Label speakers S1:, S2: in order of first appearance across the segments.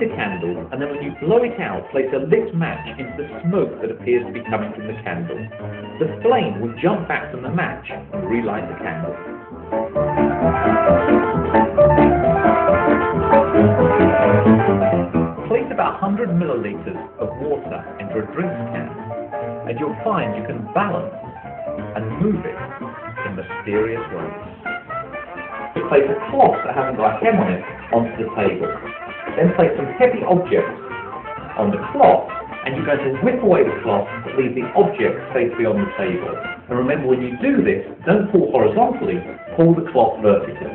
S1: light a candle, and then when you blow it out, place a lit match into the smoke that appears to be coming from the candle. The flame will jump back from the match and relight the candle. Place about 100 milliliters of water into a drinks can, and you'll find you can balance and move it in mysterious ways. Place a cloth that hasn't got a hem on it onto the table. Then place some heavy objects on the cloth, and you're going to whip away the cloth but leave the object safely on the table. And remember, when you do this, don't pull horizontally, pull the cloth vertically.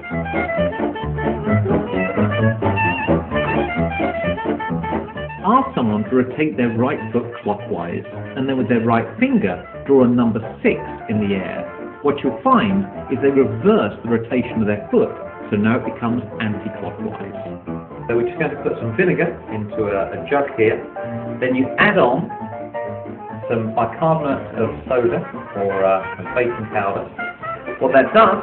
S1: Ask someone to rotate their right foot clockwise, and then with their right finger, draw a number 6 in the air. What you'll find is they reverse the rotation of their foot, so now it becomes anti-clockwise. So we're just going to put some vinegar into a jug here. Then you add on some bicarbonate of soda or baking powder. What that does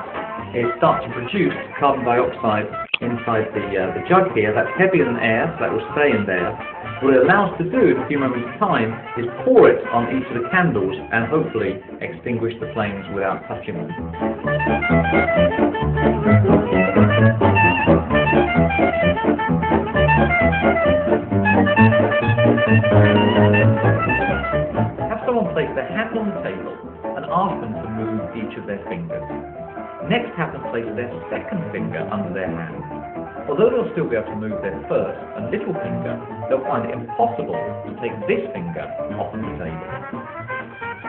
S1: is start to produce carbon dioxide inside the jug here. That's heavier than air, so that will stay in there. What it allows us to do in a few moments' time is pour it on each of the candles and hopefully extinguish the flames without touching them. Have someone place their hand on the table and ask them to move each of their fingers. Next, have them place their second finger under their hand. Although they'll still be able to move their first and little finger, they'll find it impossible to take this finger off of the table.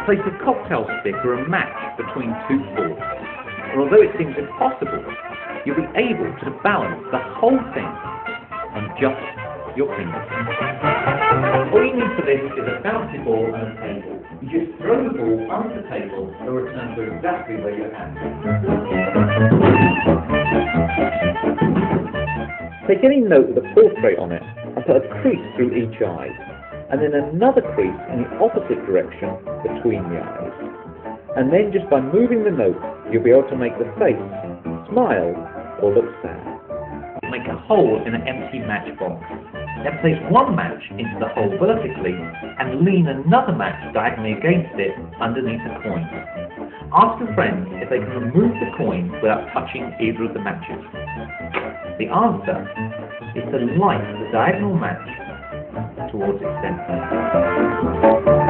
S1: Place a cocktail stick or a match between two forks, and although it seems impossible, you'll be able to balance the whole thing on just your fingers. All you need for this is a bouncy ball and a table. You just throw the ball onto the table and return to exactly where your hand is. Take any note with a portrait on it and put a crease through each eye, and then another crease in the opposite direction between the eyes. And then just by moving the note, you'll be able to make the face smile or look sad. Make a hole in an empty matchbox. Then place one match into the hole vertically and lean another match diagonally against it underneath a coin. Ask a friend if they can remove the coin without touching either of the matches. The answer is to light the diagonal match towards its center.